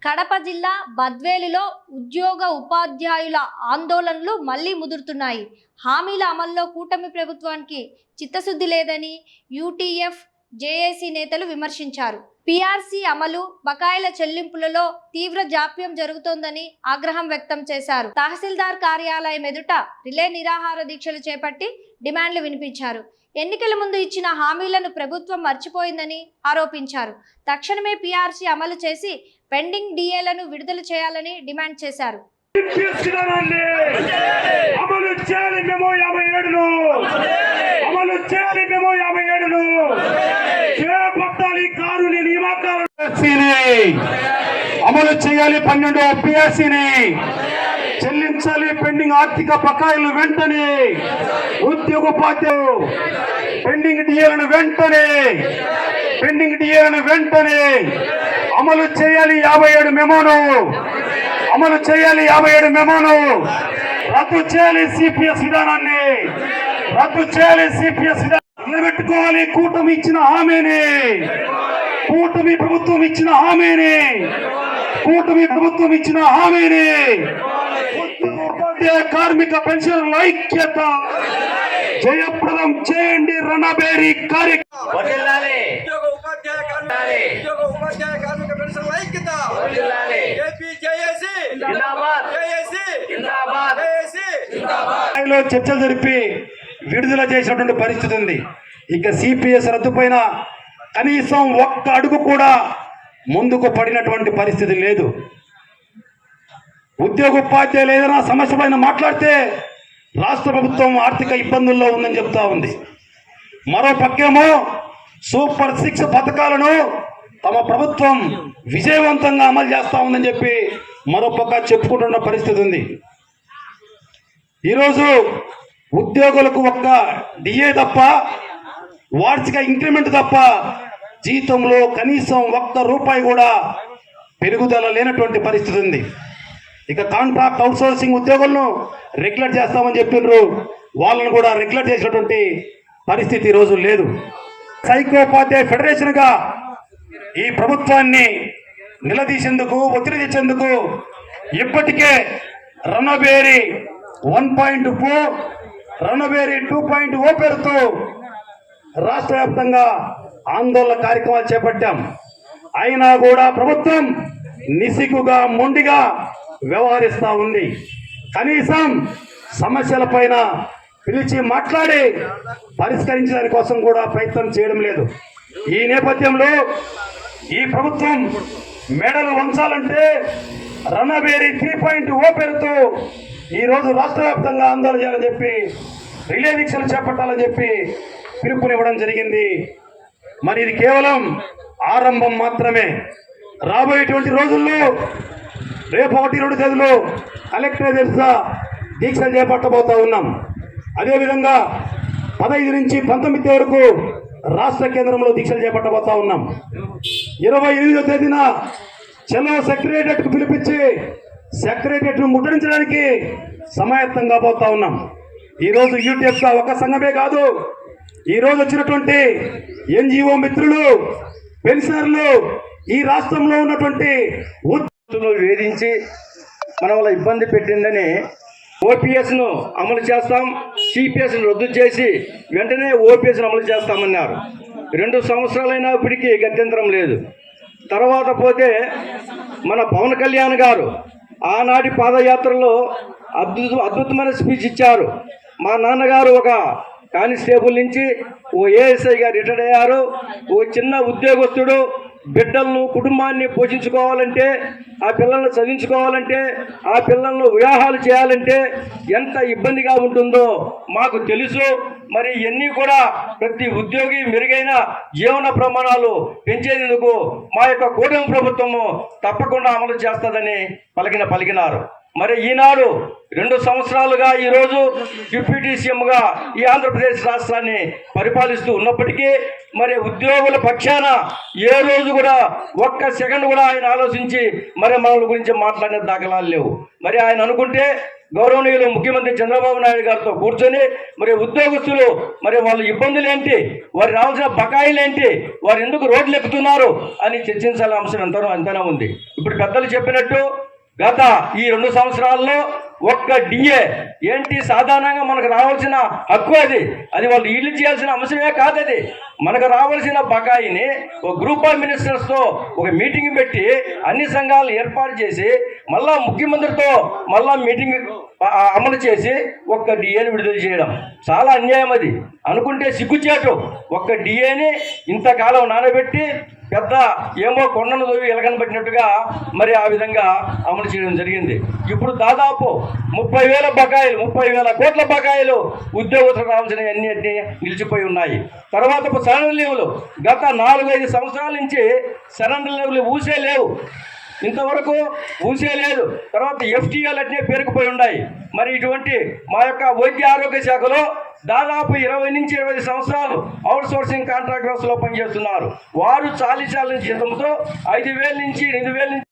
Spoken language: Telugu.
కడప జిల్లా బద్వేలులో ఉద్యోగ ఉపాధ్యాయుల ఆందోళనలు మళ్లీ ముదురుతున్నాయి. హామీల అమల్లో కూటమి ప్రభుత్వానికి చిత్తశుద్ధి లేదని యూటీఎఫ్ జేఏసీ నేతలు విమర్శించారు. పీఆర్సీ అమలు, బకాయిల చెల్లింపులలో తీవ్ర జాప్యం జరుగుతోందని ఆగ్రహం వ్యక్తం చేశారు. తహసీల్దార్ కార్యాలయం ఎదుట రిలే నిరాహార దీక్షలు చేపట్టి డిమాండ్లు వినిపించారు. ఎన్నికల ముందు ఇచ్చిన హామీలను ప్రభుత్వం మర్చిపోయిందని ఆరోపించారు. తక్షణమే పీఆర్సీ అమలు చేసి పెండింగ్ డిఏలను విడుదల చేయాలని డిమాండ్ చేశారు. అమలు చేయాలి 12వ పీఆర్సీని చెల్లించాలి. పెండింగ్ ఆర్థిక బకాయిలు వెంటనే ఉద్యోగోపాధ్యాయులు పెండింగ్ డిఏలను వెంటనే అమలు చేయాలి. 57 మెమోను అమలు చేయాలి. 57 మెమోను రద్దు చేయాలి. సిపిఎస్ విధానాన్ని రద్దు చేయాలి. సిపిఎస్ విధానం నిలబెట్టుకోవాలి. కూటమి ప్రభుత్వం ఇచ్చిన హామీని కార్మిక పెన్షన్ల ఐక్యత జయప్రదం చేయండి. రణబేరి కార్యక్రమం చర్చలు జరిపి విడుదల చేసినటువంటి పరిస్థితి ఉంది. ఇక సిపిఎస్ రద్దుపైన కనీసం ఒక్క అడుగు కూడా ముందుకు పడినటువంటి పరిస్థితి లేదు. ఉద్యోగోపాధ్యాయులు ఏదైనా సమస్య పైన మాట్లాడితే రాష్ట్ర ప్రభుత్వం ఆర్థిక ఇబ్బందుల్లో ఉందని చెప్తా ఉంది. మరో పక్కేమో సూపర్ 6 పథకాలను తమ ప్రభుత్వం విజయవంతంగా అమలు చేస్తా ఉందని చెప్పి మరో పక్క చెప్పుకుంటున్న పరిస్థితి ఉంది. ఈరోజు ఉద్యోగులకు ఒక్క డిఏ తప్ప, వార్షిక ఇంక్రిమెంట్ తప్ప జీతంలో కనీసం ₹1 కూడా పెరుగుదల లేనటువంటి పరిస్థితి ఉంది. ఇక కాంట్రాక్ట్ అవుట్సోర్సింగ్ ఉద్యోగులను రెగ్యులర్ చేస్తామని చెప్పినారు, వాళ్ళను కూడా రెగ్యులర్ చేసినటువంటి పరిస్థితి ఈరోజు లేదు. సైకోపాధ్యాయ ఫెడరేషన్గా ఈ ప్రభుత్వాన్ని నిలదీసేందుకు, ఒత్తిడి తెచ్చేందుకు ఇప్పటికే రణబేరి 1.4, రణబేరి 2.0 పేరుతో రాష్ట్ర వ్యాప్తంగా ఆందోళన కార్యక్రమాలు చేపట్టాం. అయినా కూడా ప్రభుత్వం నిసిగ్గుగా, మొండిగా వ్యవహరిస్తూ ఉంది. కనీసం సమస్యలపైన పిలిచి మాట్లాడి పరిష్కరించడానికి కోసం కూడా ప్రయత్నం చేయడం లేదు. ఈ నేపథ్యంలో ఈ ప్రభుత్వం మెడలు వంచాలంటే రణబేరి 3.0 పేరుతో ఈరోజు రాష్ట్ర వ్యాప్తంగా ఆందోళన చేయాలని చెప్పి, రిలే దీక్షలు చేపట్టాలని చెప్పి పిలుపునివ్వడం జరిగింది. మరి ఇది కేవలం ఆరంభం మాత్రమే. రాబోయేటువంటి రోజుల్లో రేపు 1-2 తేదీలో కలెక్టరేట్ దీక్షలు చేపట్టబోతా ఉన్నాం. అదేవిధంగా 15 నుంచి 19 వరకు రాష్ట్ర కేంద్రంలో దీక్షలు చేపట్టబోతా ఉన్నాం. 28వ తేదీన చలో సెక్రటరియట్కు పిలిపించి సెక్రటరియట్ను ముట్టడించడానికి సమాయత్తంగా పోతా ఉన్నాం. ఈరోజు యూటీఎఫ్గా ఒక సంఘమే కాదు, ఈరోజు వచ్చినటువంటి ఎన్జిఓ మిత్రులు, పెన్షనర్లు, ఈ రాష్ట్రంలో ఉన్నటువంటి వేధించి మన వల్ల ఇబ్బంది పెట్టిందని ఓపీఎస్ను అమలు చేస్తాం, సిపిఎస్ను రద్దు చేసి వెంటనే ఓపీఎస్ను అమలు చేస్తామన్నారు. 2 సంవత్సరాలైనా ఇప్పటికీ గత్యంతరం లేదు. తర్వాత పోతే మన పవన్ కళ్యాణ్ గారు ఆనాటి పాదయాత్రలో అద్భుతమైన స్పీచ్ ఇచ్చారు. మా నాన్నగారు ఒక కానిస్టేబుల్ నుంచి ఓ ఏఎస్ఐగా రిటైర్ అయ్యారు. ఓ చిన్న ఉద్యోగస్తుడు బిడ్డలను, కుటుంబాన్ని పోషించుకోవాలంటే, ఆ పిల్లలను చదివించుకోవాలంటే, ఆ పిల్లలను వివాహాలు చేయాలంటే ఎంత ఇబ్బందిగా ఉంటుందో మాకు తెలుసు. మరి ఇవన్నీ కూడా ప్రతి ఉద్యోగి మెరుగైన జీవన ప్రమాణాలు పెంచేందుకు మా యొక్క కూటమి ప్రభుత్వము తప్పకుండా అమలు చేస్తుందని పలికినారు. మరి ఈనాడు 2 సంవత్సరాలుగా ఈరోజు డిప్యూటీ సీఎంగా ఈ ఆంధ్రప్రదేశ్ రాష్ట్రాన్ని పరిపాలిస్తూ ఉన్నప్పటికీ మరి ఉద్యోగుల పక్షాన ఏ రోజు కూడా ఒక్క సెకండ్ కూడా ఆయన ఆలోచించి మరి మన గురించి మాట్లాడిన దాఖలాలు లేవు. మరి ఆయన అనుకుంటే గౌరవనీయులు ముఖ్యమంత్రి చంద్రబాబు నాయుడు గారితో కూర్చొని మరి ఉద్యోగస్తులు మరి వాళ్ళ ఇబ్బందులు ఏంటి, వారి రావాల్సిన బకాయిలు ఏంటి, వారు ఎందుకు రోడ్లు ఎక్కుతున్నారు అని చర్చించాల్సిన అంశం ఎంతనో ఉంది. ఇప్పుడు పెద్దలు చెప్పినట్టు గత ఈ 2 సంవత్సరాల్లో ఒక్క డిఏ ఏంటి సాధారణంగా మనకు రావాల్సిన హక్కు అది వాళ్ళు ఈళ్ళు చేయాల్సిన అంశమే కాదు. అది మనకు రావాల్సిన బకాయిని ఒక గ్రూప్ ఆఫ్ మినిస్టర్స్తో ఒక మీటింగ్ పెట్టి అన్ని సంఘాలను ఏర్పాటు చేసి మళ్ళా ముఖ్యమంత్రితో మళ్ళా మీటింగ్ అమలు చేసి ఒక్క డిఏని విడుదల చేయడం చాలా అన్యాయం. అది అనుకుంటే సిగ్గుచేటు. ఒక్క డిఏని ఇంతకాలం నానబెట్టి పెద్ద ఏమో కొండను తోవి ఎలకను పెట్టినట్టుగా మరి ఆ విధంగా అమలు చేయడం జరిగింది. ఇప్పుడు దాదాపు 30,000 కోట్ల బకాయిలు ఉద్యోగస్తులు రావాల్సిన అన్నింటినీ నిలిచిపోయి ఉన్నాయి. తర్వాత సరెండర్ లీవులు గత 4-5 సంవత్సరాల నుంచి సరెండర్ లీవులు ఊసే లేవు, ఇంతవరకు ఊసే లేదు. తర్వాత ఎఫ్టీఎల్ అట్నే పేరుకుపోయి ఉన్నాయి. మరి ఇటువంటి మా యొక్క వైద్య ఆరోగ్య శాఖలో దాదాపు 20 నుంచి 25 సంవత్సరాలు అవుట్ సోర్సింగ్ కాంట్రాక్ట్ వ్యవస్థలో పనిచేస్తున్నారు. వారు చాలీ జీతంతో 5,000 నుంచి 2,000